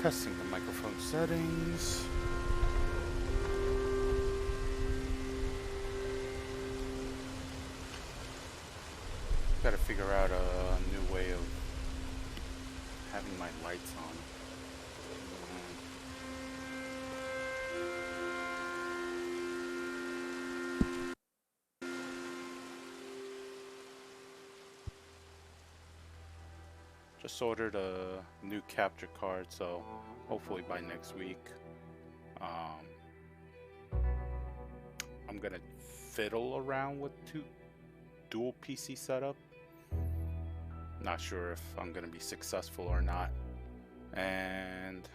Testing the microphone settings. Gotta figure out a new way of having my lights on. Just ordered a new capture card, so hopefully by next week I'm gonna fiddle around with dual PC setup. Not sure if I'm gonna be successful or not. And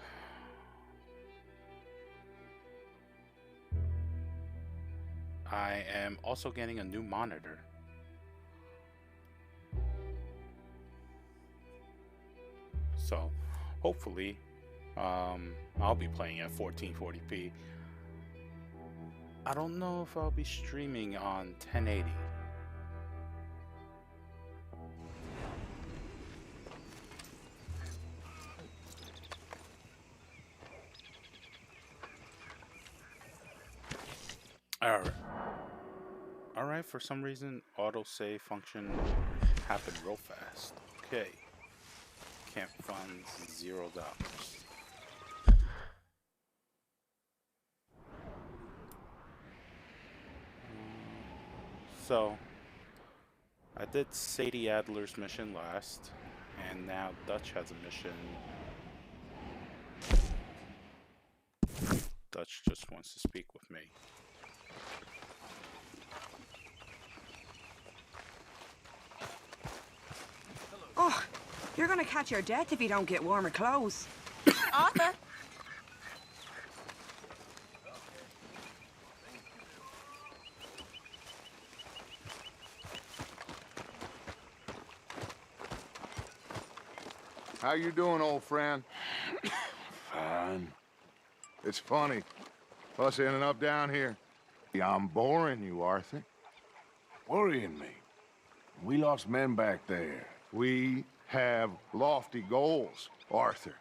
I am also getting a new monitor. So hopefully I'll be playing at 1440p. I don't know if I'll be streaming on 1080. Alright, for some reason autosave function happened real fast. Okay. Camp funds $0. So I did Sadie Adler's mission last, and now Dutch has a mission. Dutch just wants to speak with me. Oh, you're gonna catch your death if you don't get warmer clothes. Arthur! How you doing, old friend? Fine. It's funny, us ending up down here. I'm boring you, Arthur. Worrying me. We lost men back there. We have lofty goals, Arthur.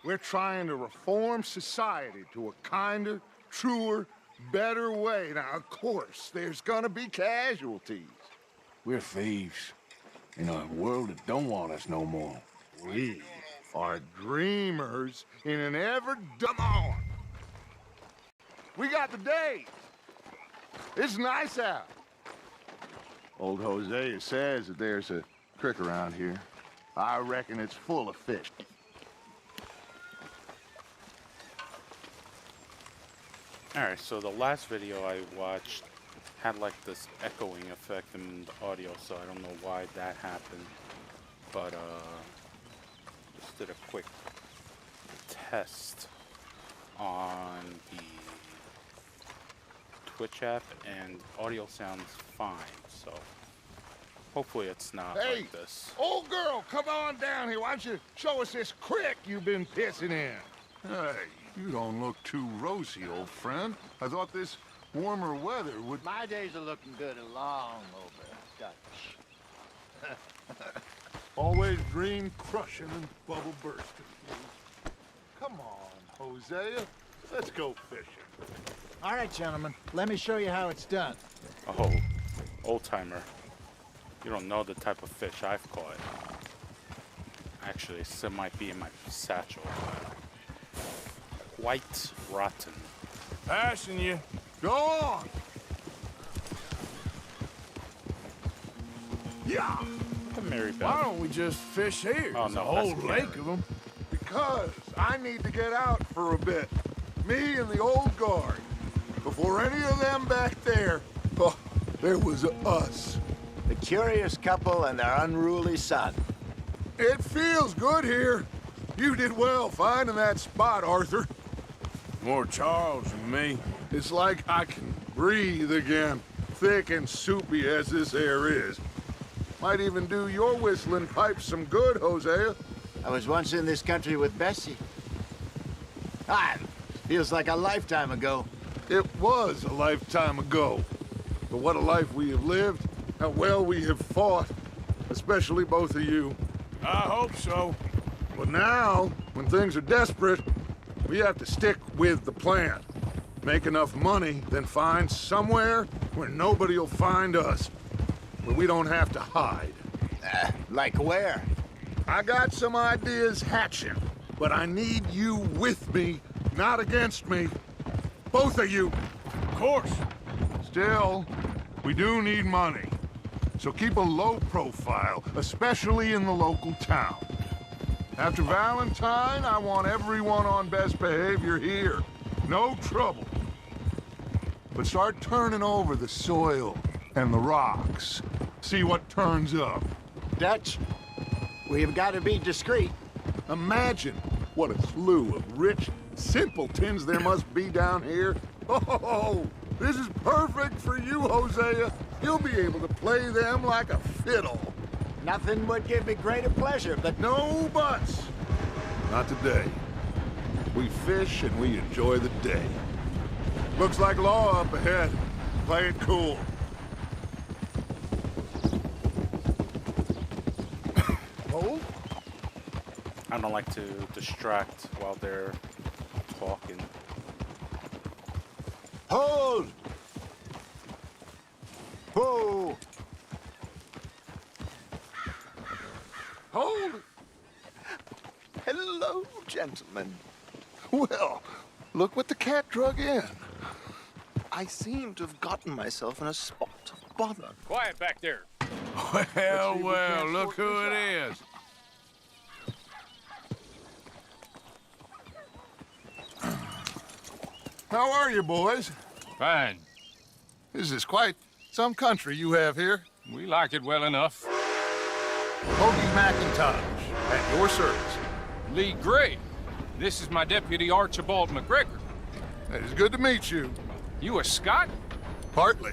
We're trying to reform society to a kinder, truer, better way. Now, of course, there's gonna be casualties. We're thieves. In a world that don't want us no more. We are dreamers in an ever-dumb on. We got the days. It's nice out. Old Hosea says that there's a creek around here. I reckon it's full of fish. Alright, so the last video I watched had like this echoing effect in the audio, so I don't know why that happened. But just did a quick test on the Twitch app, and audio sounds fine, so hopefully it's not like this. Old girl, come on down here. Why don't you show us this creek you've been pissing in? Hey, you don't look too rosy, old friend. I thought this warmer weather would... My days are looking good along over Dutch. Always dream crushing and bubble bursting. Come on, Hosea. Let's go fishing. All right, gentlemen, let me show you how it's done. Oh, old timer. You don't know the type of fish I've caught. Actually, some might be in my satchel. Quite rotten. Passing you. Go on. Yeah. Come, Mary Beth. Why don't we just fish here? Oh, There's no, a whole that's lake Gary. of them. Because I need to get out for a bit. Me and the old guard. Before any of them back there, oh, there was us. The curious couple and their unruly son. It feels good here. You did well finding that spot, Arthur. More Charles than me. It's like I can breathe again, thick and soupy as this air is. Might even do your whistling pipes some good, Hosea. I was once in this country with Bessie. Ah, feels like a lifetime ago. It was a lifetime ago. But what a life we have lived, how well we have fought, especially both of you. I hope so. But now, when things are desperate, we have to stick with the plan. Make enough money, then find somewhere where nobody will find us. Where we don't have to hide. Like where? I got some ideas hatching, but I need you with me, not against me. Both of you. Of course. Still, we do need money. So keep a low profile, especially in the local town. After Valentine, I want everyone on best behavior here. No trouble. But start turning over the soil and the rocks. See what turns up. Dutch, we've got to be discreet. Imagine what a slew of rich simpletons there must be down here. Oh, this is perfect for you, Hosea. You'll be able to play them like a fiddle. Nothing would give me greater pleasure, but No buts. Not today. We fish and we enjoy the day. Looks like law up ahead. Play it cool. Hold? I don't like to distract while they're talking. hold! Whoa! Hold! Hello, gentlemen. Well, look what the cat drug in. I seem to have gotten myself in a spot of bother. Quiet back there. Well, well, look who it is. How are you, boys? Fine. This is quite some country you have here. We like it well enough. Hoagie McIntosh, at your service. Lee Gray. This is my deputy Archibald McGregor. It is good to meet you. You a Scot? Partly.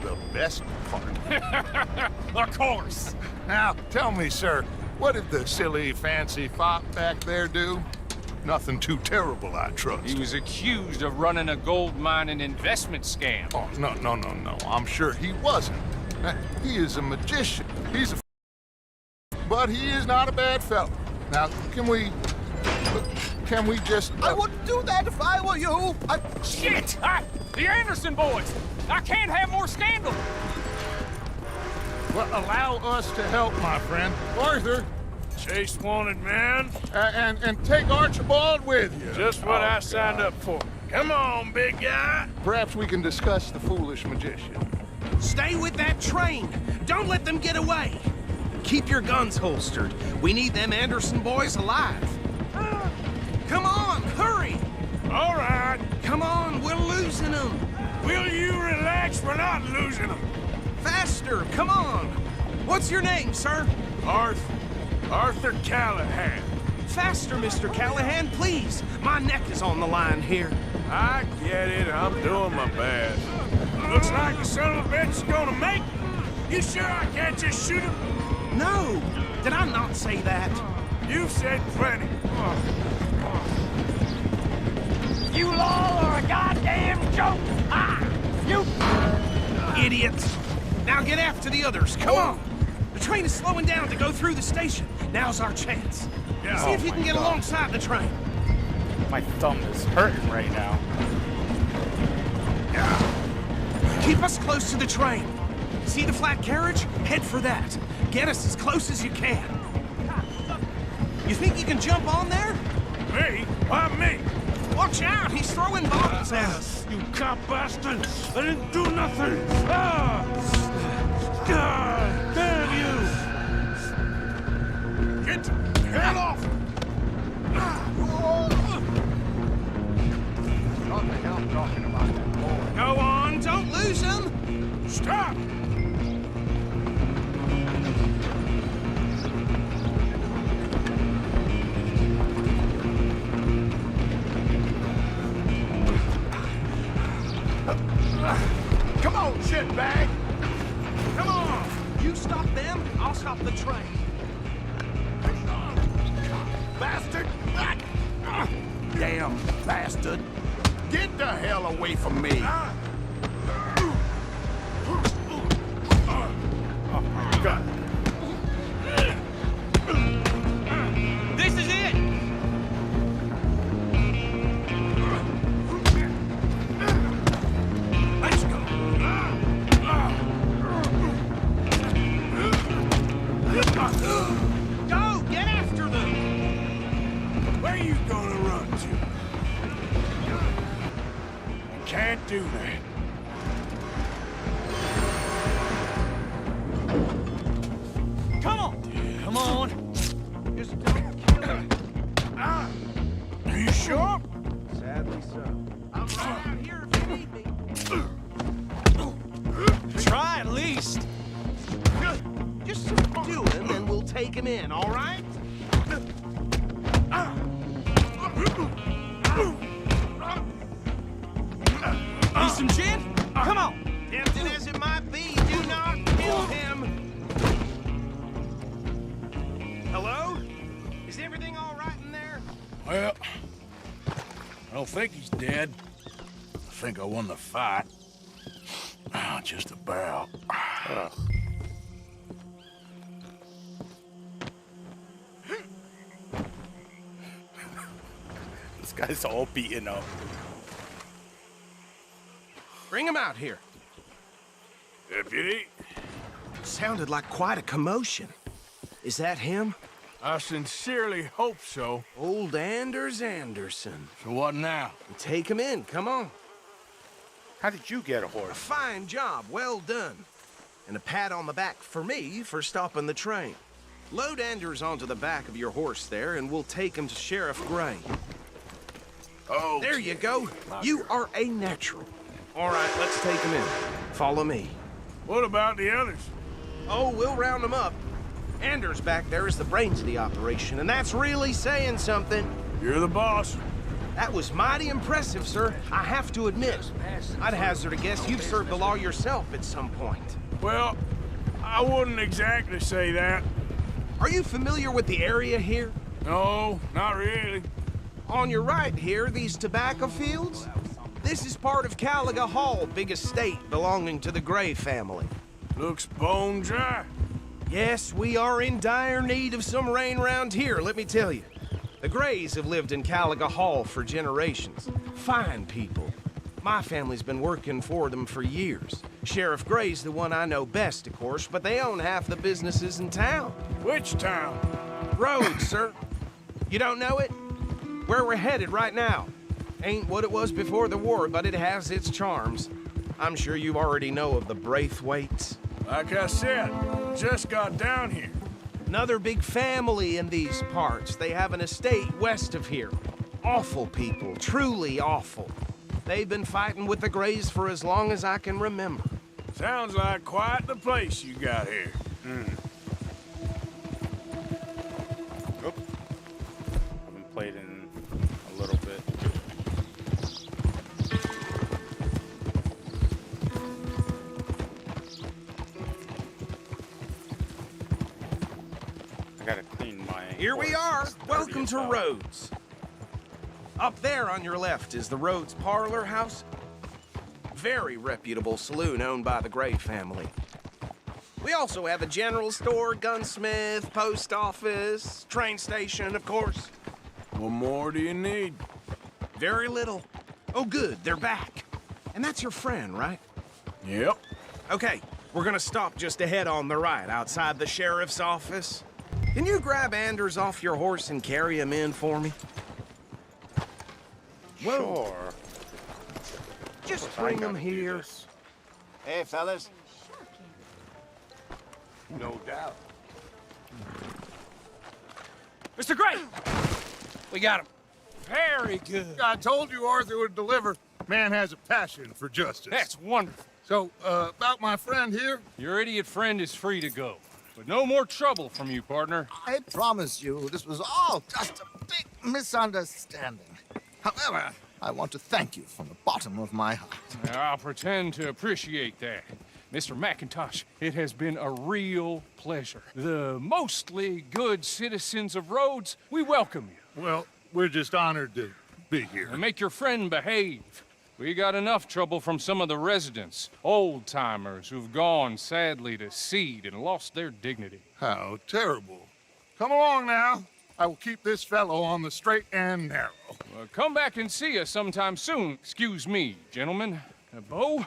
The best part. Of course. Now, tell me, sir, what did the silly, fancy fop back there do? Nothing too terrible, I trust. He was accused of running a gold mining investment scam. Oh, no. I'm sure he wasn't. He is a magician. He's a but he is not a bad fellow. Now, can we just... I wouldn't do that if I were you. Shit! The Anderson boys! I can't have more scandal! Well, allow us to help, my friend. Arthur, Chase wanted, man. and take Archibald with you. Just what I signed up for. Come on, big guy. Perhaps we can discuss the foolish magician. Stay with that train. Don't let them get away. Keep your guns holstered. We need them Anderson boys alive. Come on, hurry. All right. Come on, we're losing them. Will you relax? We're not losing them. Faster, come on. What's your name, sir? Arthur Callahan. Faster, Mr. Callahan, please. My neck is on the line here. I get it. I'm doing my best. Looks like the son of a bitch is gonna make it. You sure I can't just shoot him? No, did I not say that? You've said plenty. You all are a goddamn joke! You... Idiots. Now get after the others, come on. The train is slowing down to go through the station. Now's our chance. See if you can get alongside the train. My thumb is hurting right now. Keep us close to the train. See the flat carriage? Head for that. Get us as close as you can. You think you can jump on there? Me? Why me? Watch out, he's throwing bombs at us. You cop bastard! I didn't do nothing! God damn you! Get the hell off! What the hell talking about that boy? Go on, don't lose him. Stop! Come on, shitbag! Come on. You stop them, I'll stop the train. Bastard! Damn bastard. Get the hell away from me. God. to. I can't do that. Come on! Come on! Just don't kill him. Are you sure? Sadly so. I'm right out here if you need me. Try at least! Just do it, and then we'll take him in, all right? Need some gin? Come on! Tempting as it might be, do not kill him. Hello? Is everything all right in there? Well, I don't think he's dead. I think I won the fight. Just about. This guy's all beaten up. Bring him out here. Deputy, Sounded like quite a commotion. Is that him? I sincerely hope so. Old Anders Anderson. So what now? Take him in, come on. How did you get a A horse? fine job, well done. And a pat on the back for me for stopping the train. Load Anders onto the back of your horse there, and we'll take him to Sheriff Gray. Oh, There you go. You are a natural. All right, let's take him in. Follow me. what about the others? Oh, we'll round them up. Anders back there is the brains of the operation, and that's really saying something. You're the boss. That was mighty impressive, sir. I have to admit. I'd hazard a guess you've served the law yourself at some point. Well, I wouldn't exactly say that. Are you familiar with the area here? No, not really. On your right here, these tobacco fields? This is part of Caliga Hall, big estate belonging to the Gray family. Looks bone dry. Yes, we are in dire need of some rain round here, let me tell you. The Grays have lived in Caliga Hall for generations. Fine people. My family's been working for them for years. Sheriff Gray's the one I know best, of course, but they own half the businesses in town. Which town? Rhodes, sir. You don't know it? Where we're headed right now. Ain't what it was before the war, but it has its charms. I'm sure you already know of the Braithwaites. Like I said, just got down here. Another big family in these parts. They have an estate west of here. Awful people, truly awful. They've been fighting with the Grays for as long as I can remember. Sounds like quite the place you got here. Oh. Haven't played in a little bit. I gotta clean my Here we are. horse. It's Welcome dirty to as hell. Rhodes. Up there on your left is the Rhodes Parlor House. Very reputable saloon owned by the Gray family. We also have a general store, gunsmith, post office, train station, of course. What more do you need? Very little. Oh, good, they're back. And that's your friend, right? Yep. Okay, we're gonna stop just ahead on the right, outside the sheriff's office. Can you grab Anders off your horse and carry him in for me? Sure. Just I bring gotta him do here. this. Hey, fellas. No doubt. Mr. Gray! We got him. Very good. I told you Arthur would deliver. Man has a passion for justice. That's wonderful. So, about my friend here, Your idiot friend is free to go. But no more trouble from you, partner. I promise you, this was all just a big misunderstanding. However, I want to thank you from the bottom of my heart. I'll pretend to appreciate that. Mr. McIntosh, it has been a real pleasure. The mostly good citizens of Rhodes, we welcome you. well, we're just honored to be here. And make your friend behave. We got enough trouble from some of the residents, old-timers who've gone, sadly, to seed and lost their dignity. How terrible. Come along now. I will keep this fellow on the straight and narrow. Come back and see us sometime soon. Excuse me, gentlemen. Bo,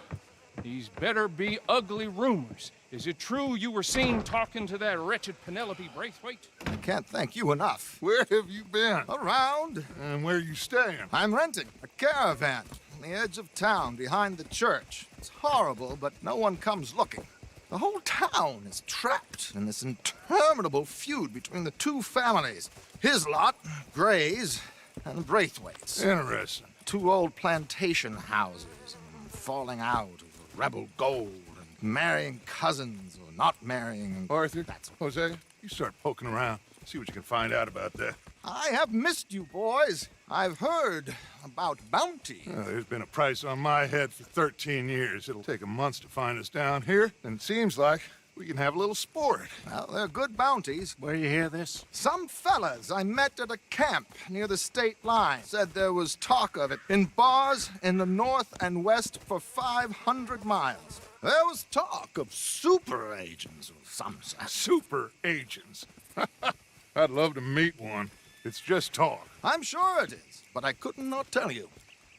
These better be ugly rumors. Is it true you were seen talking to that wretched Penelope Braithwaite? I can't thank you enough. Where have you been? Around. And where you staying? I'm renting a caravan on the edge of town behind the church. It's horrible, but no one comes looking. The whole town is trapped in this interminable feud between the two families. His lot, Gray's, and Braithwaite's. Interesting. Two old plantation houses and falling out over rebel gold and marrying cousins or not marrying. Arthur, Jose, you start poking around. See what you can find out about that. I have missed you, boys. I've heard about bounty. There's been a price on my head for 13 years. It'll take 'em months to find us down here, and it seems like we can have a little sport. Well, they're good bounties. Where you hear this? Some fellas I met at a camp near the state line said there was talk of it in bars in the north and west for 500 miles. There was talk of super agents of some sort. Super agents. I'd love to meet one. It's just talk. I'm sure it is, but I couldn't not tell you.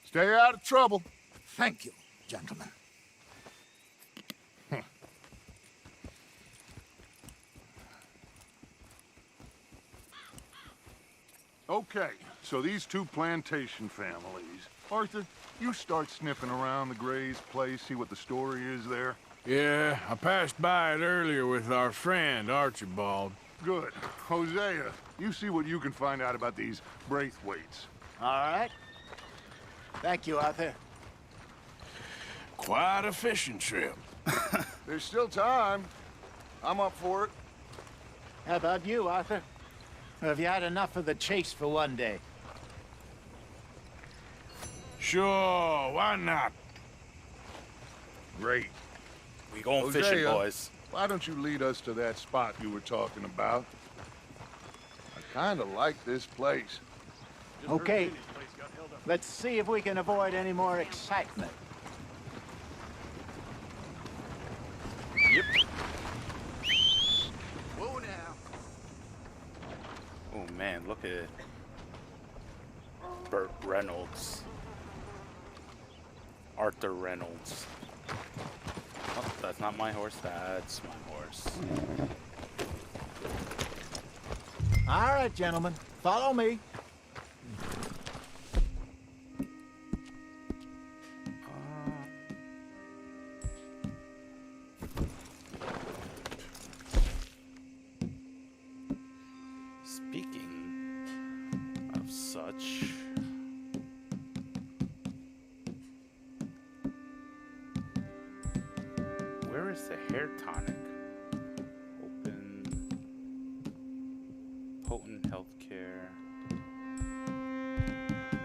Stay out of trouble. Thank you, gentlemen. Okay, so these two plantation families. Arthur, you start sniffing around the Gray's place, see what the story is there. Yeah, I passed by it earlier with our friend, Archibald. Good. Hosea, you see what you can find out about these Braithwaites. All right. Thank you, Arthur. Quite a fishing trip. There's still time. I'm up for it. How about you, Arthur? Or have you had enough of the chase for one day? Sure, why not? Great. We going Hosea, fishing, boys. Why don't you lead us to that spot you were talking about? I kind of like this place. Okay. Let's see if we can avoid any more excitement. Yep. Whoa now. Oh man, look at Burt Reynolds. Arthur Reynolds. Oh, that's not my horse, that's my horse. All right, gentlemen. Follow me. Speaking of such, where is the hair tonic? Open, potent healthcare,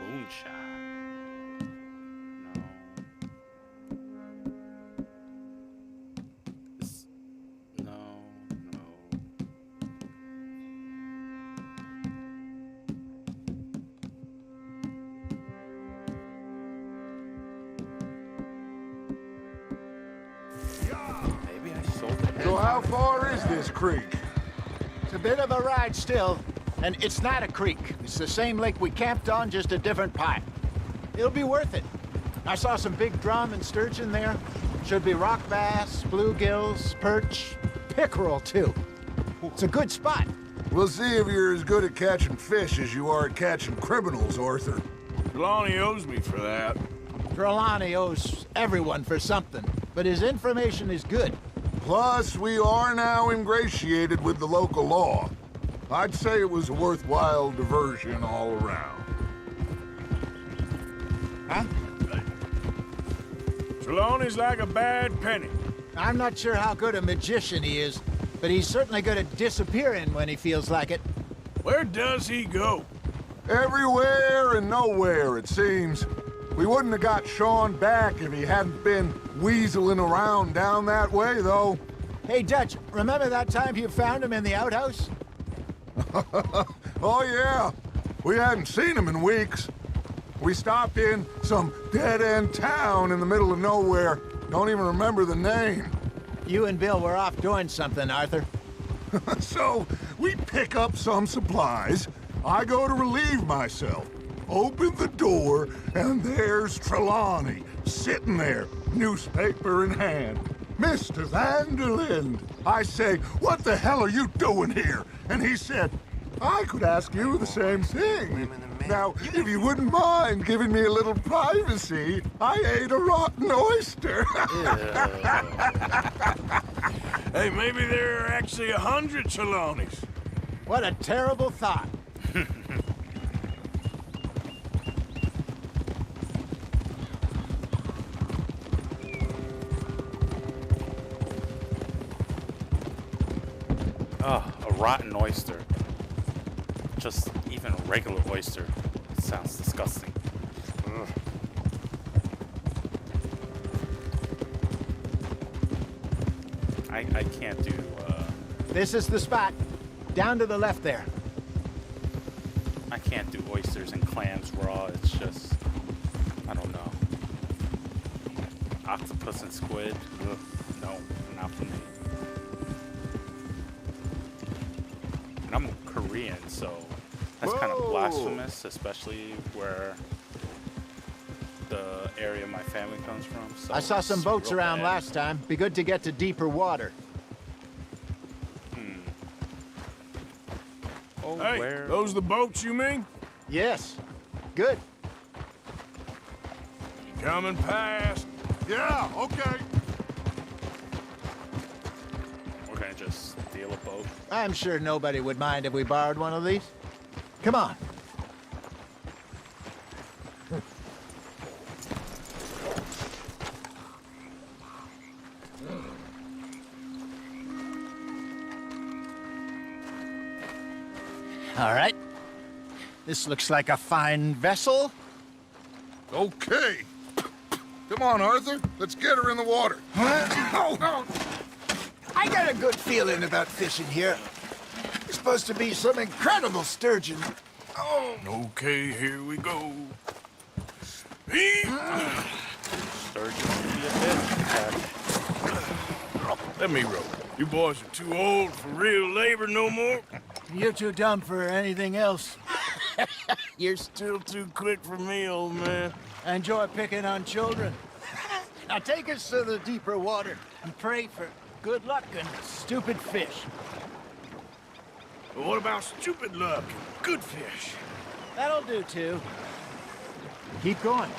moonshine. No. This, no. Maybe I sold it. So how far is this creek? It's a bit of a ride still, and it's not a creek. It's the same lake we camped on, just a different pipe. It'll be worth it. I saw some big drum and sturgeon there. Should be rock bass, bluegills, perch, pickerel too. It's a good spot. We'll see if you're as good at catching fish as you are at catching criminals, Arthur. Trelawney owes me for that. Trelawney owes everyone for something, but his information is good. Plus, we are now ingratiated with the local law. I'd say it was a worthwhile diversion all around. Huh? Trelawney's like a bad penny. I'm not sure how good a magician he is, but he's certainly good at disappearing when he feels like it. Where does he go? Everywhere and nowhere, it seems. We wouldn't have got Sean back if he hadn't been weaseling around down that way, though. Hey, Dutch, remember that time you found him in the outhouse? Oh, yeah. We hadn't seen him in weeks. We stopped in some dead-end town in the middle of nowhere. Don't even remember the name. You and Bill were off doing something, Arthur. So, we pick up some supplies. I go to relieve myself. Open the door, and there's Trelawney, sitting there, newspaper in hand. Mr. Vanderlind. I say, what the hell are you doing here? And he said, I could ask you the same thing. Now, if you wouldn't mind giving me a little privacy, I ate a rotten oyster. Hey, maybe there are actually 100 Trelawneys. What a terrible thought. Oh, a rotten oyster. Just even a regular oyster. It sounds disgusting. Ugh. I can't do, This is the spot. Down to the left there. I can't do oysters and clams raw. It's just, I don't know. Octopus and squid. Ugh, no, not for me. And I'm Korean, so that's kind of blasphemous, especially where the area my family comes from. So I saw some boats around last time. Be good to get to deeper water. Oh, Hey, where? those the boats you mean? Yes. Good. Coming past. Yeah, okay. We're gonna just steal a boat. I'm sure nobody would mind if we borrowed one of these. Come on. All right. This looks like a fine vessel. Okay. Come on, Arthur. Let's get her in the water. I got a good feeling about fishing here. It's supposed to be some incredible sturgeon. Oh. Okay, here we go. Sturgeon would be a bit. Let me row. You boys are too old for real labor no more. You're too dumb for anything else. You're still too quick for me, old man. Enjoy picking on children. Now take us to the deeper water and pray for good luck and stupid fish. But what about stupid luck and good fish? That'll do too. Keep going.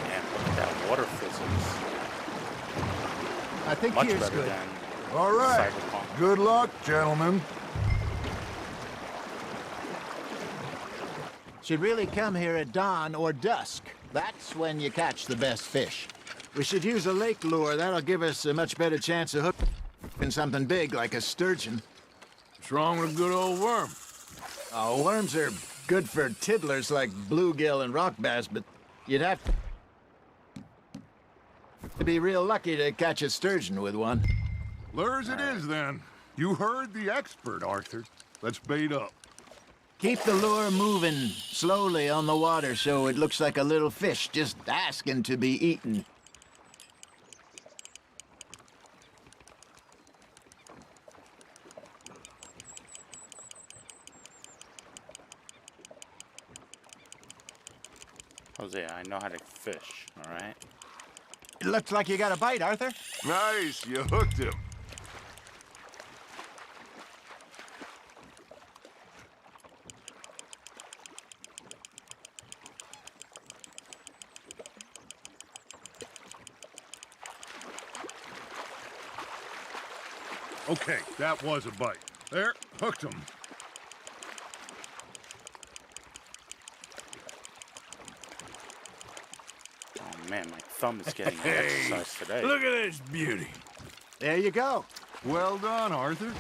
Man, look at that water physics. I think Much here's better good. than All right. Cyberpunk. Good luck, gentlemen. Should really come here at dawn or dusk. That's when you catch the best fish. We should use a lake lure. That'll give us a much better chance of hooking something big like a sturgeon. What's wrong with a good old worm? Oh, worms are good for tiddlers like bluegill and rock bass, but you'd have to be real lucky to catch a sturgeon with one. Lures it is, then. You heard the expert, Arthur. Let's bait up. Keep the lure moving slowly on the water so it looks like a little fish just asking to be eaten. Jose, I know how to fish, all right? It looks like you got a bite, Arthur. Nice, you hooked him. Okay, that was a bite. There, hooked him. Oh man, my thumb is getting exercise today. Look at this beauty. There you go. Well done, Arthur.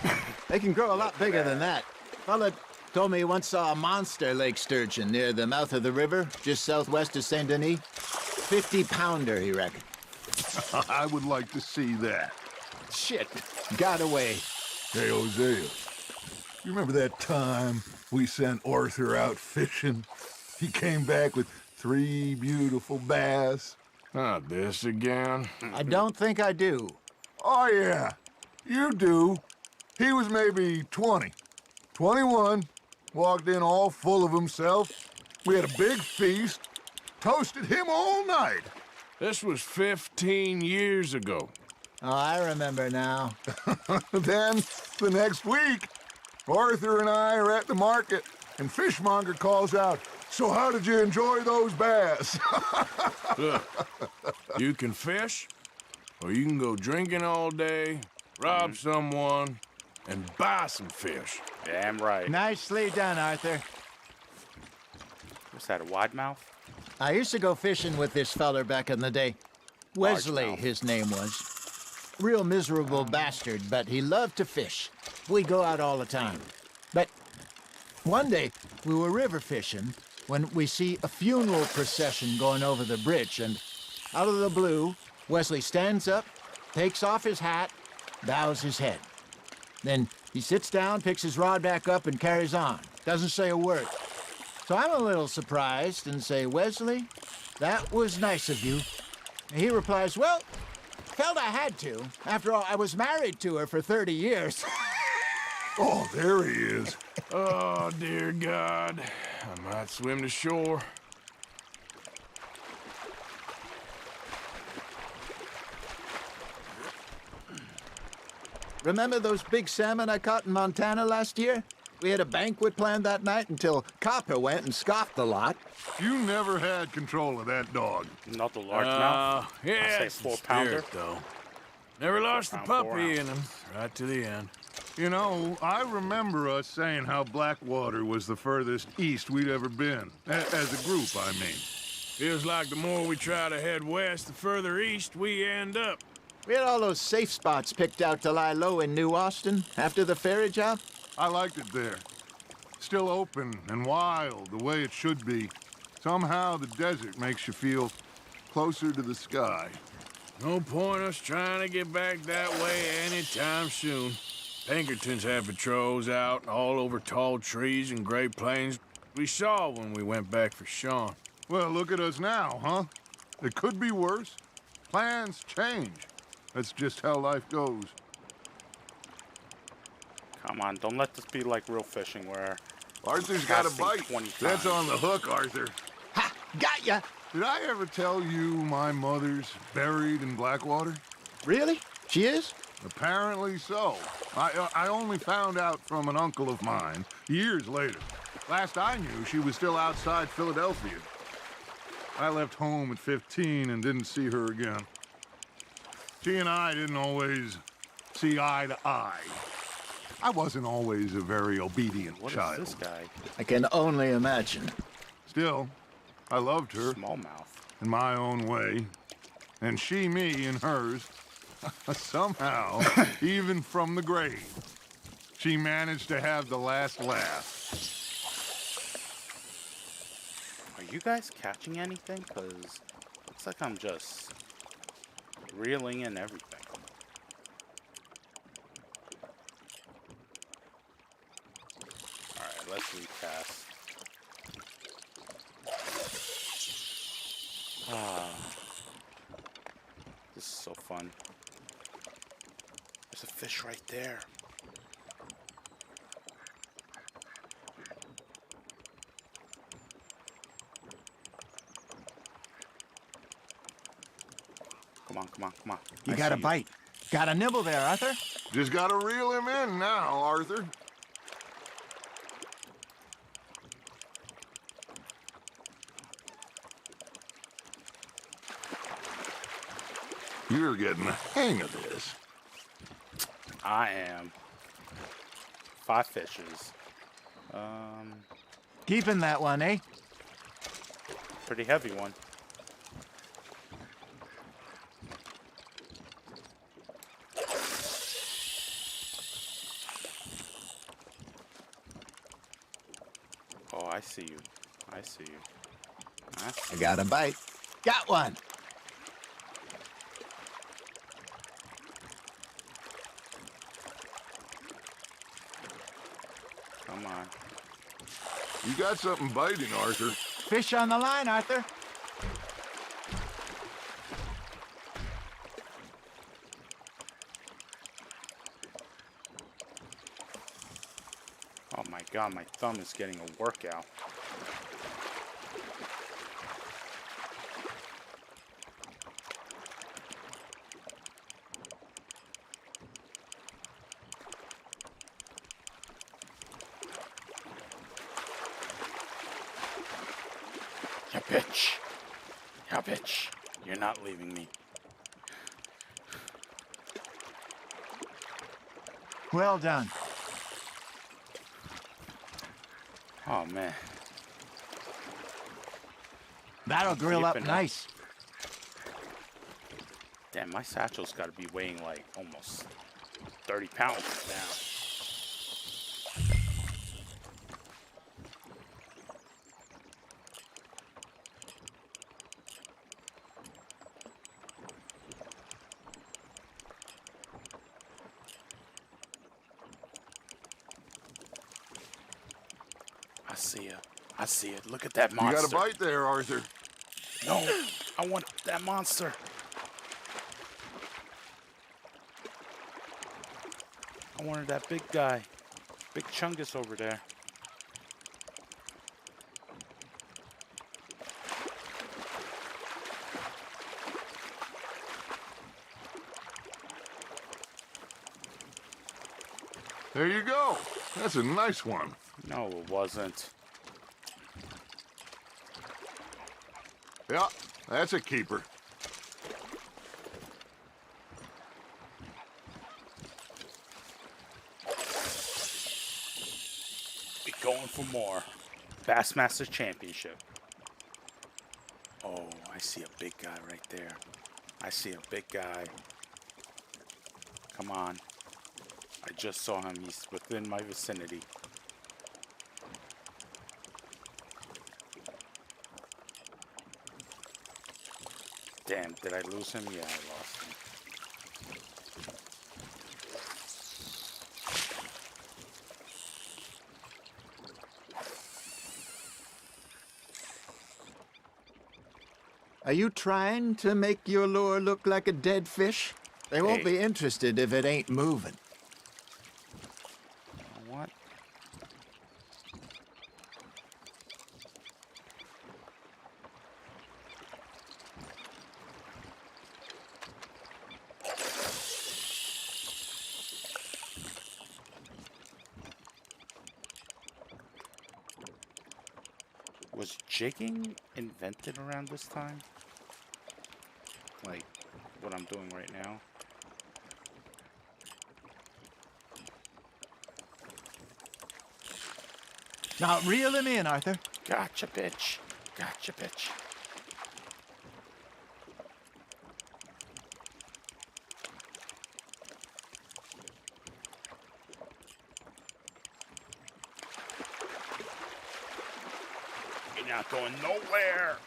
They can grow a lot bigger than that. Fella told me he once saw a monster lake sturgeon near the mouth of the river, just southwest of Saint Denis. 50-pounder, he reckoned. I would like to see that. Shit, got away. Hey, Hosea, you remember that time we sent Arthur out fishing? He came back with 3 beautiful bass. Not this again. I don't think I do. Oh, yeah, you do. He was maybe 20. 21. Walked in all full of himself. We had a big feast. Toasted him all night. This was 15 years ago. Oh, I remember now. Then, the next week, Arthur and I are at the market, and Fishmonger calls out, "So how did you enjoy those bass?" Look, you can fish, or you can go drinking all day, rob someone, and buy some fish. Damn right. Nicely done, Arthur. What's that, a wide mouth? I used to go fishing with this feller back in the day. Wesley, Largemouth. his name was. Real miserable bastard, but he loved to fish. We go out all the time. But one day, we were river fishing when we see a funeral procession going over the bridge, and out of the blue, Wesley stands up, takes off his hat, bows his head. Then he sits down, picks his rod back up, and carries on. Doesn't say a word. So I'm a little surprised and say, "Wesley, that was nice of you." And he replies, "Well, felt I had to. After all, I was married to her for 30 years. Oh, there he is. Oh, dear God. I might swim to shore. Remember those big salmon I caught in Montana last year? We had a banquet planned that night until Copper went and scoffed the lot. You never had control of that dog. Not the largemouth. Yeah, say it's some 4-pounder. spirit, though. Never lost the 4 puppy in him, right to the end. You know, I remember us saying how Blackwater was the furthest east we'd ever been. As a group, I mean. Feels like the more we try to head west, the further east we end up. We had all those safe spots picked out to lie low in New Austin after the ferry job. I liked it there. Still open and wild, the way it should be. Somehow the desert makes you feel closer to the sky. No point us trying to get back that way anytime soon. Pinkertons have patrols out all over tall trees and Great Plains. We saw when we went back for Sean. Well, look at us now, huh? It could be worse. Plans change. That's just how life goes. Come on, don't let this be like real fishing where Arthur's got a casting bite. 20 That's times. on the hook, Arthur. Ha! Got ya! Did I ever tell you my mother's buried in Blackwater? Really? She is? Apparently so. I only found out from an uncle of mine years later. Last I knew, she was still outside Philadelphia. I left home at 15 and didn't see her again. She and I didn't always see eye to eye. I wasn't always a very obedient What child. is this guy? I can only imagine. Still, I loved her Smallmouth. in my own way, and she me in hers. Somehow, even from the grave, she managed to have the last laugh. Are you guys catching anything? Because looks like I'm just reeling in everything. Alright, let's recast. This is so fun. There's a fish right there. Come on, come on, come on. You I got a see bite. Got a nibble there, Arthur? Just gotta reel him in now, Arthur. You're getting the hang of this. I am. 5 fishes. Keeping that one, eh? Pretty heavy one. Oh, I see you. I see you. I see I got a bite. Got one. Come on. You got something biting, Arthur. Fish on the line, Arthur. Oh my God, my thumb is getting a workout. You bitch. You bitch. You're not leaving me. Well done. Oh, man. That'll grill up Keeping up. nice. Damn, my satchel's got to be weighing like almost 30 pounds now. I see it. I see it. Look at that monster. You got a bite there, Arthur. No, I want that monster. I wanted that big guy. Big Chungus over there. There you go. That's a nice one. No, it wasn't. Yeah, that's a keeper. Be going for more. Bassmaster Championship. Oh, I see a big guy right there. I see a big guy. Come on. I just saw him. He's within my vicinity. Damn, did I lose him? Yeah, I lost him. Are you trying to make your lure look like a dead fish? They won't be interested if it ain't moving. What? Was jigging invented around this time? Like what I'm doing right now? Now reel him in, Arthur. Gotcha, bitch. Gotcha, bitch. You're not going nowhere.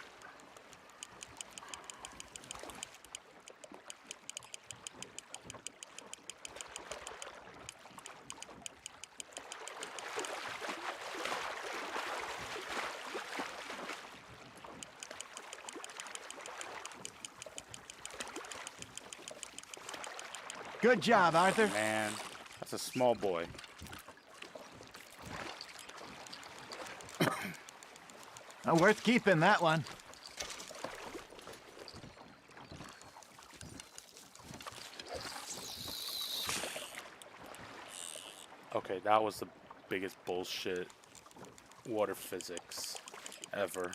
Good job, Arthur. Man, that's a small boy. Worth keeping, that one. Okay, that was the biggest bullshit water physics ever.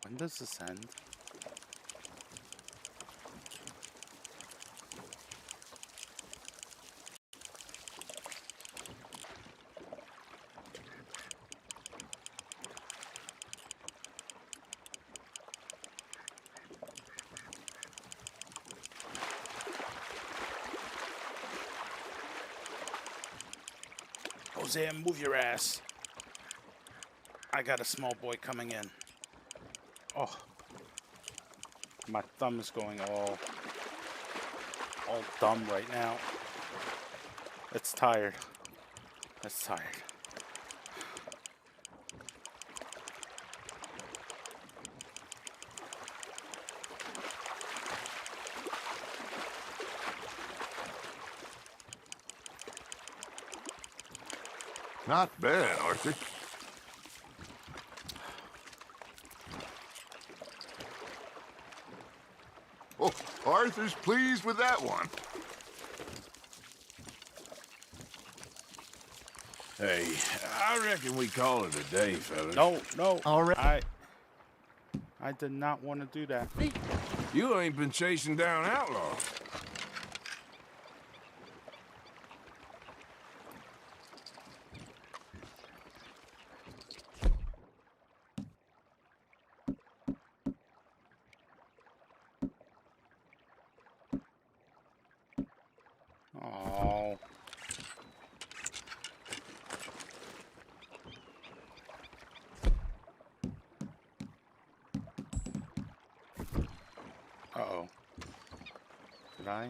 When does this end? Hosea, move your ass. I got a small boy coming in. Oh, my thumb is going all dumb right now. It's tired. That's tired. Not bad, Arthur. Oh, Arthur's pleased with that one. Hey, I reckon we call it a day, fellas. No. All right. I did not want to do that. You ain't been chasing down outlaws. Oh. Uh-oh. Did I?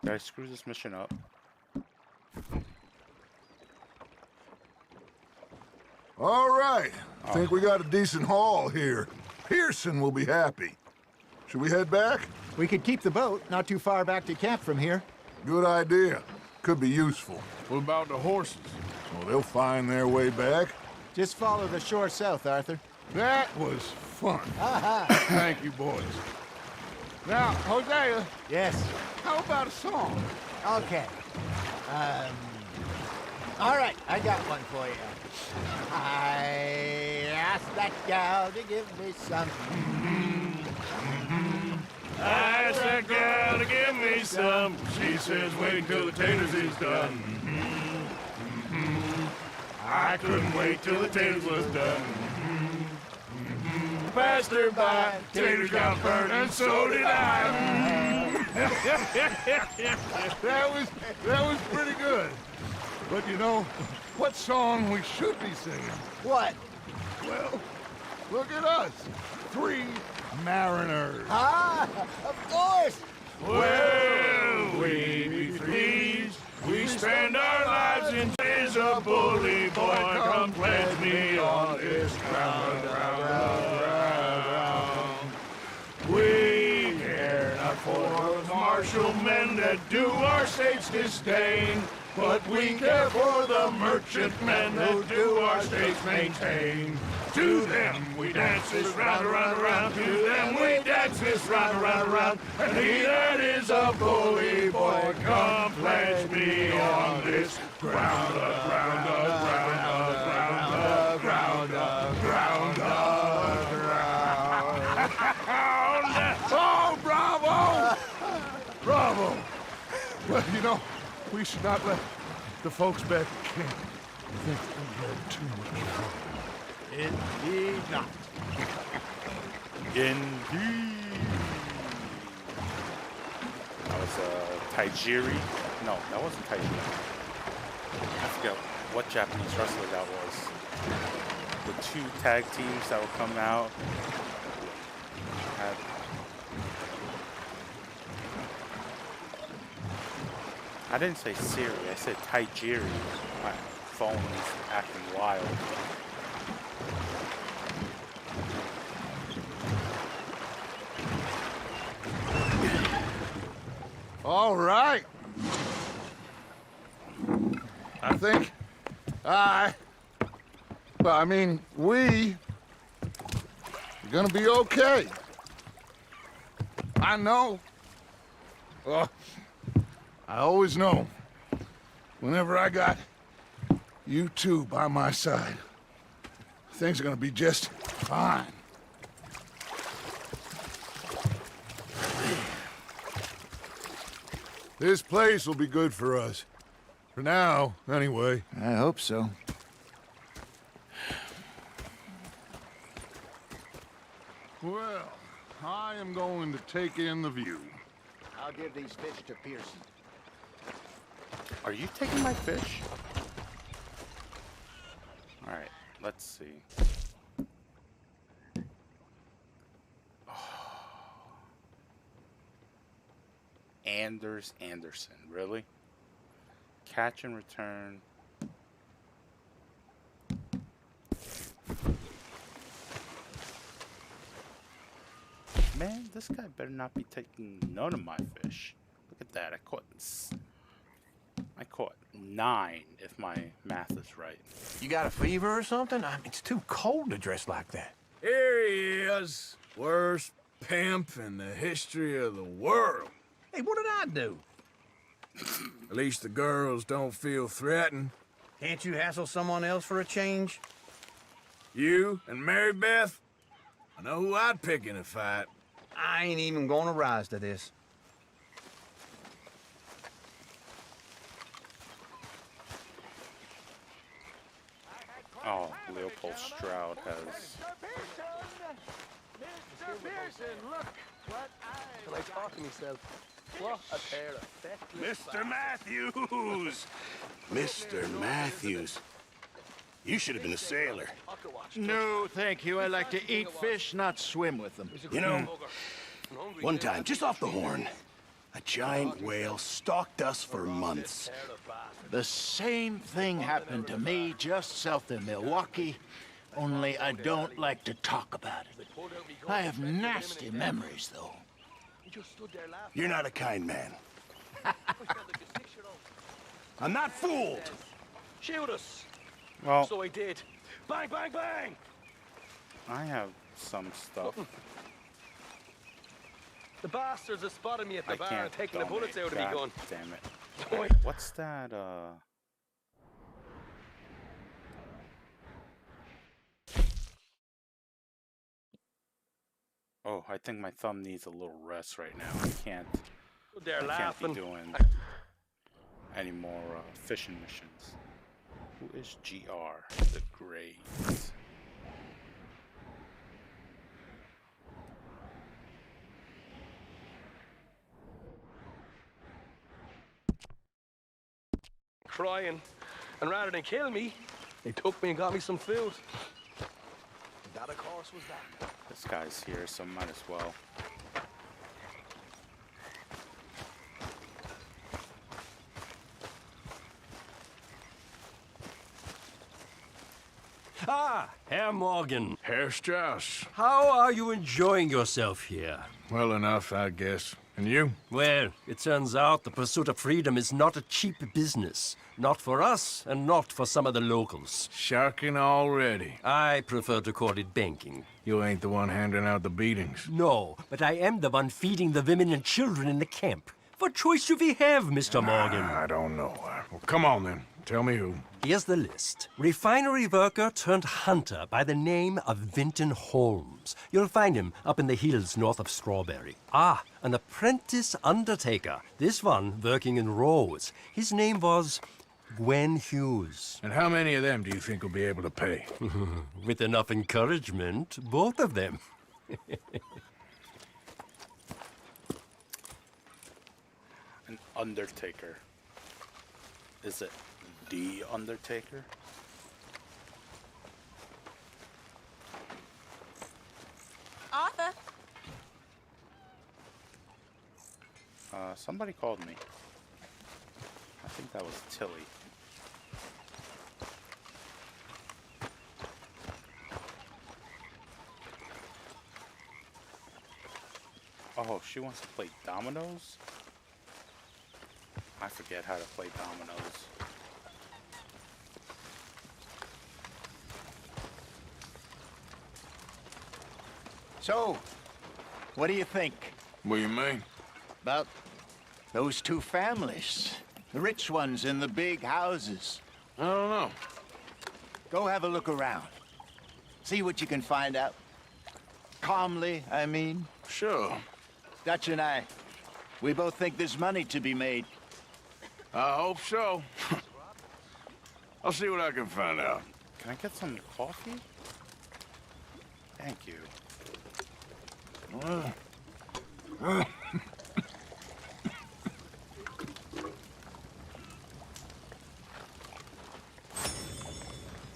Did I screw this mission up? All right. I think we got a decent haul here. Pearson will be happy. Should we head back? We could keep the boat not too far back to camp from here. Good idea. Could be useful. What about the horses? Well, they'll find their way back. Just follow the shore south, Arthur. That was fun. Thank you, boys. Now, Hosea, Yes. how about a song? Okay. All right, I got one for you. I asked that gal to give me some. I asked that gal to give me some. She says, wait till the taters is done. I couldn't wait till the taters was done. Passed her by, taters got burned, and so did I. That was pretty good. But you know, what song we should be singing? What? Well, look at us. 3 mariners. Ah, of course. Well, we be threes. We spend our lives in days of bully boy. Come pledge me on this ground. We care not for the martial men that do our state's disdain, but we care for the merchantmen that do our states maintain. To them we dance this round, around, around. To them we dance this round, around, around. And he that is a bully boy, come pledge me on this ground, ground, ground, ground, ground, ground, ground. Oh, bravo! Bravo! Well, you know, we should not let the folks back at camp think we had too much fun. Indeed not. Indeed. That was Taijiri. No, that wasn't Taijiri. I forget what Japanese wrestler that was. The 2 tag teams that would come out. I didn't say Siri, I said Taijiri. My phone is acting wild. All right. I think we are gonna be okay. I know. I always know. Whenever I got you two by my side, things are gonna be just fine. This place will be good for us. For now, anyway. I hope so. Well, I am going to take in the view. I'll give these fish to Pearson. Are you taking my fish? Alright, let's see. Anders Anderson. Really? Catch and return. Man, this guy better not be taking none of my fish. Look at that. I caught 9, if my math is right. You got a fever or something? I mean, it's too cold to dress like that. Here he is. Worst pimp in the history of the world. Hey, what did I do? At least the girls don't feel threatened. Can't you hassle someone else for a change? You and Mary Beth? I know who I'd pick in a fight. I ain't even gonna rise to this. Oh, Leopold Stroud has... Mr. Pearson, look what I... Can I talk to myself? What a pair of feckless Mr. Matthews! Mr. Matthews. You should have been a sailor. No, thank you. I like to eat fish, not swim with them. You know, one time, just off the Horn, a giant whale stalked us for months. The same thing happened to me just south of Milwaukee, only I don't like to talk about it. I have nasty memories, though. You're not a kind man. I'm not fooled! Shoot us! Well, So I did. Bang, bang, bang! I have some stuff. The bastards have spotted me at the I bar can't and taken the donate. bullets out of me God gun. damn it. Boy. What's that, Oh, I think my thumb needs a little rest right now. I can't They're laughing. be doing any more fishing missions. Who is GR? The Great. Crying. And rather than kill me, they took me and got me some food. That, of course, was that. This guy's here, so might as well. Ah, Herr Morgan. Herr Strauss. How are you enjoying yourself here? Well enough, I guess. And you? Well, it turns out the pursuit of freedom is not a cheap business. Not for us, and not for some of the locals. Sharking already. I prefer to call it banking. You ain't the one handing out the beatings. No, but I am the one feeding the women and children in the camp. What choice do we have, Mr. Morgan? I don't know. Well, come on then. Tell me who. Here's the list. Refinery worker turned hunter by the name of Vinton Holmes. You'll find him up in the hills north of Strawberry. Ah, an apprentice undertaker. This one working in Rose. His name was Gwen Hughes. And how many of them do you think will be able to pay? With enough encouragement, both of them. An undertaker. Is it the Undertaker? Arthur? Somebody called me. I think that was Tilly. Oh, she wants to play dominoes? I forget how to play dominoes. So, what do you think? What do you mean? About those two families. The rich ones in the big houses. I don't know. Go have a look around. See what you can find out. Calmly, I mean. Sure. Dutch and I, we both think there's money to be made. I hope so. I'll see what I can find out. Can I get some coffee? Thank you.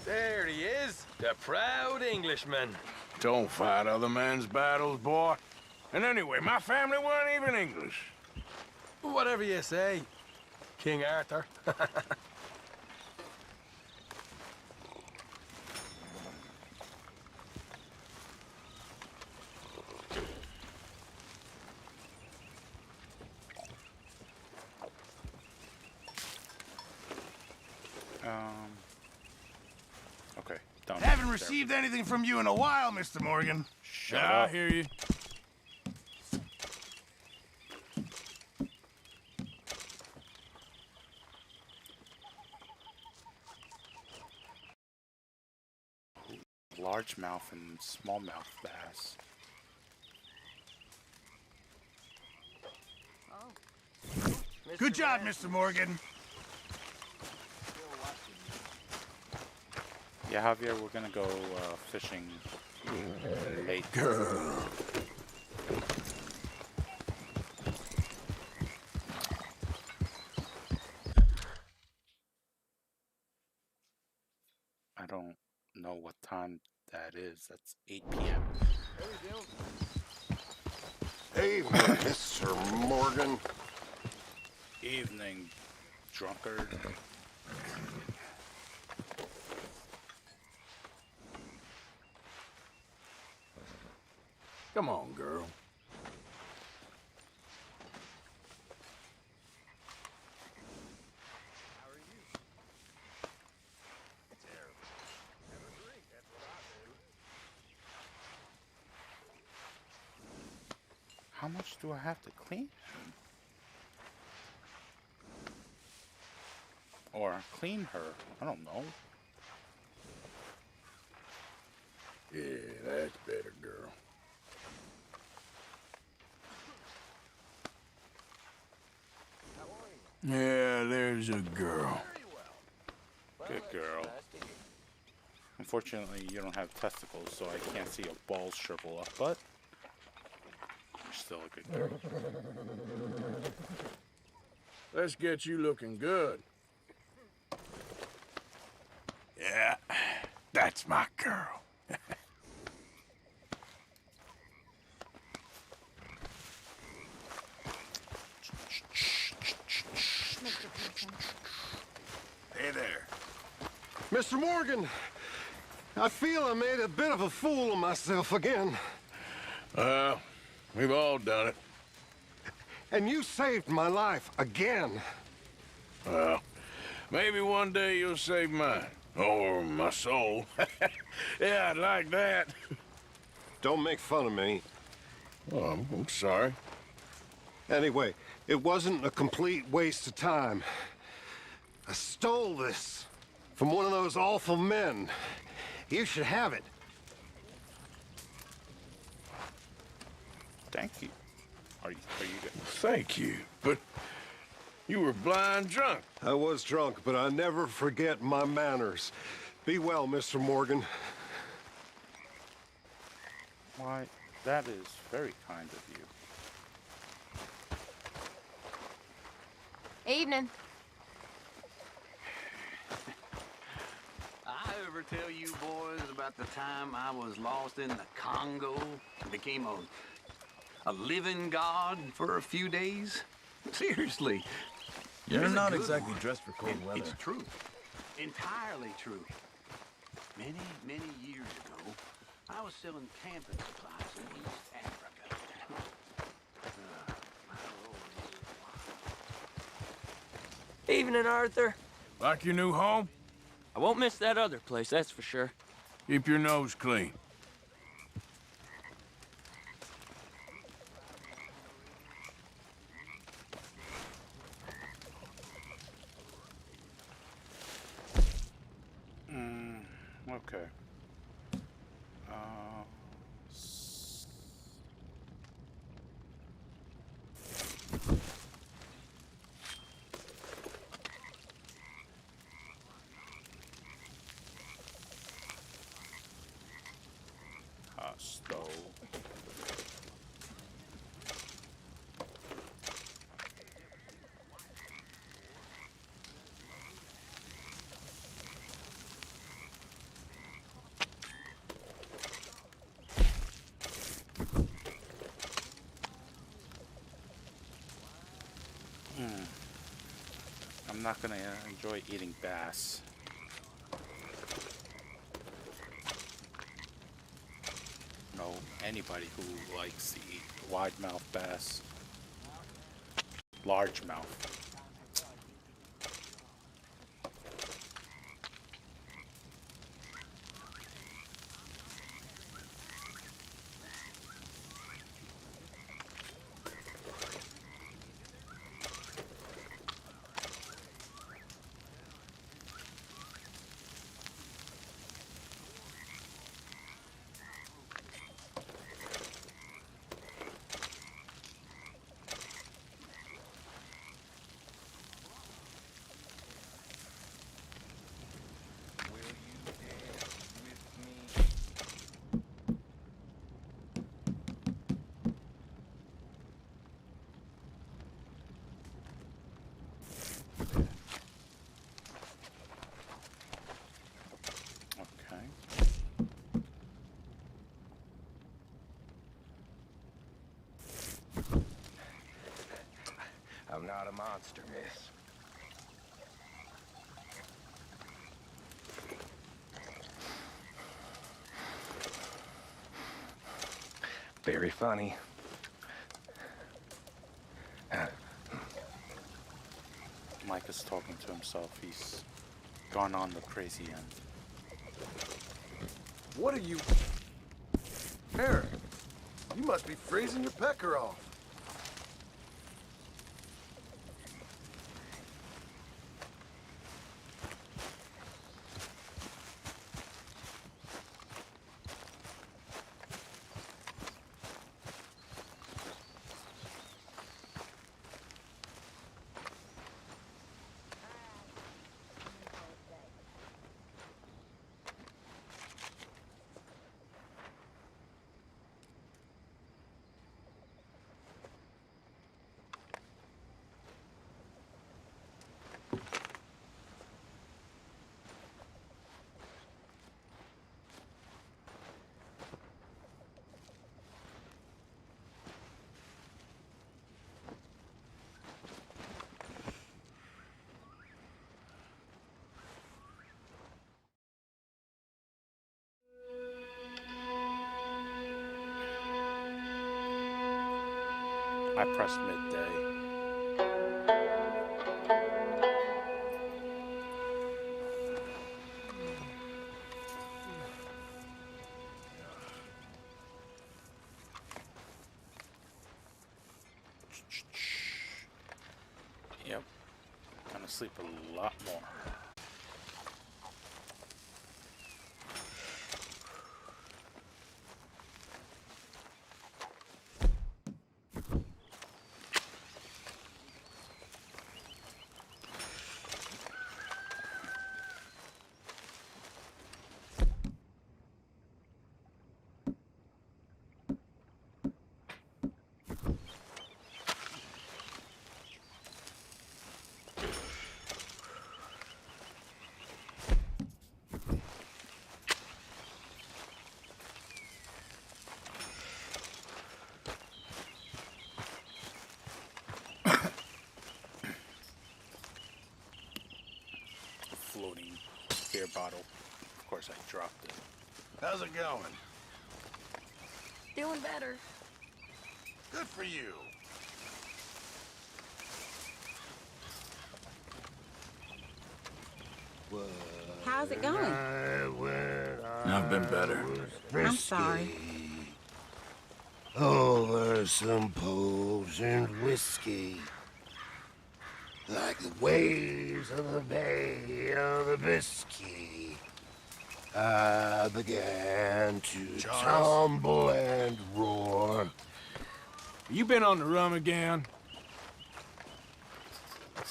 There he is, the proud Englishman. Don't fight other men's battles, boy. And anyway, my family weren't even English. Whatever you say, King Arthur. Okay. Don't Haven't received anything from you in a while, Mr. Morgan. Shut Yeah, I up. hear you. Largemouth and smallmouth bass. Good job, Mr. Morgan. Yeah, Javier, we're gonna go fishing late. Girl. I don't know what time that is. That's 8 p.m. Evening, Mr. Morgan. Evening, drunkard. Come on, girl. How much do I have to clean? Or clean her? I don't know. Yeah, that's better, girl. Yeah, there's a girl. Good girl. Unfortunately, you don't have testicles, so I can't see a ball shrivel up, but you're still a good girl. Let's get you looking good. Yeah, that's my girl. Hey there. Mr. Morgan, I feel I made a bit of a fool of myself again. We've all done it. And you saved my life again. Well, maybe one day you'll save mine. Or my soul. Yeah, I'd like that. Don't make fun of me. Oh, I'm sorry. Anyway, it wasn't a complete waste of time. I stole this from one of those awful men. You should have it. Thank you. Are you good? Thank you, but you were blind drunk. I was drunk, but I never forget my manners. Be well, Mr. Morgan. Why, that is very kind of you. Evening. I ever tell you boys about the time I was lost in the Congo and became a living god for a few days? Seriously. You're It's a not good exactly one. dressed for cold weather. It's true. Entirely true. Many, many years ago, I was selling camping supplies in East Africa. Evening, Arthur. Like your new home? I won't miss that other place, that's for sure. Keep your nose clean. Okay. Stove. I'm not gonna enjoy eating bass. No, anybody who likes to eat wide-mouth bass, largemouth. I'm not a monster, miss. Very funny. Mike is talking to himself. He's gone on the crazy end. What are you... Eric, you must be freezing your pecker off. I pressed midday. Yep. Gonna sleep a lot more. Floating beer bottle. Of course, I dropped it. How's it going? Doing better. Good for you. How's it going? I've been better. I'm sorry. Over some pubs and whiskey, like the waves of the Bay of Biscay, I began to tumble and roar. You been on the rum again?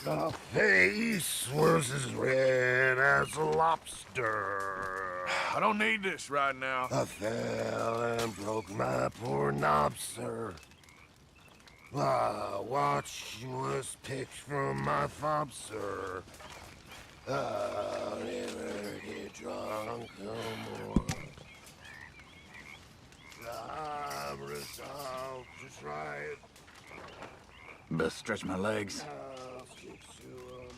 My face was as red as a lobster. I don't need this right now. I fell and broke my poor knob, sir. My watch was picked from my fob, sir. I'll never get drunk no more. I'm resolved to try it. Best stretch my legs. I'll stick to 'em.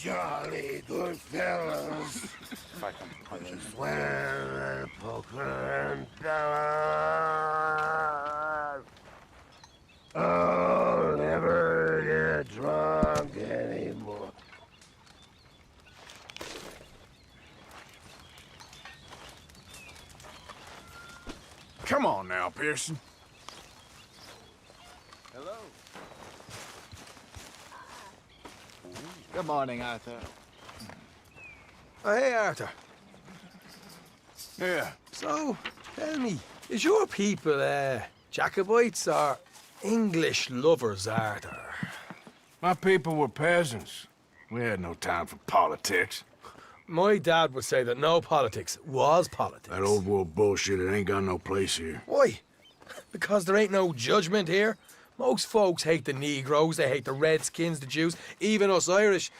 jolly good fellas. If I can punch him. Swear and poker and ballad. I'll never get drunk anymore. Come on now, Pearson. Hello. Good morning, Arthur. Oh, hey, Arthur. Yeah. So, tell me, is your people, Jacobites or English lovers, Arthur? My people were peasants. We had no time for politics. My dad would say that no politics was politics. That old world bullshit, it ain't got no place here. Why? Because there ain't no judgment here. Most folks hate the Negroes, they hate the Redskins, the Jews, even us Irish.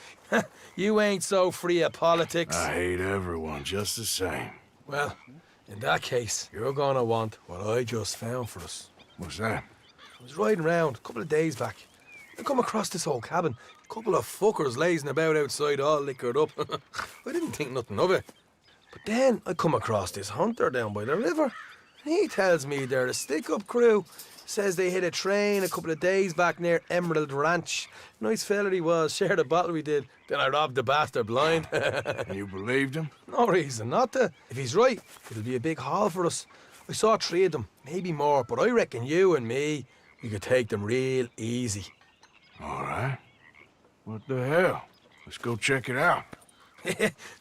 You ain't so free of politics. I hate everyone just the same. Well, in that case, you're gonna want what I just found for us. What's that? I was riding around a couple of days back. I come across this old cabin. A couple of fuckers lazing about outside all liquored up. I didn't think nothing of it. But then I come across this hunter down by the river. And he tells me they're a stick-up crew. Says they hit a train a couple of days back near Emerald Ranch. Nice fella he was, shared a bottle we did. Then I robbed the bastard blind. You believed him? No reason not to. If he's right, it'll be a big haul for us. I saw 3 of them, maybe more, but I reckon you and me, we could take them real easy. All right. What the hell? Let's go check it out.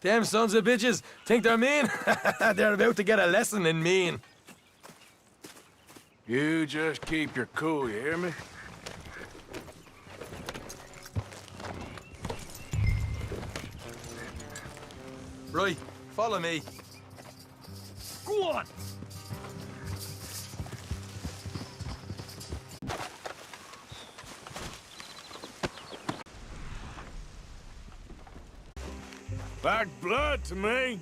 Them sons of bitches think they're mean. They're about to get a lesson in mean. You just keep your cool, you hear me? Right, follow me. Go on. Like blood to me.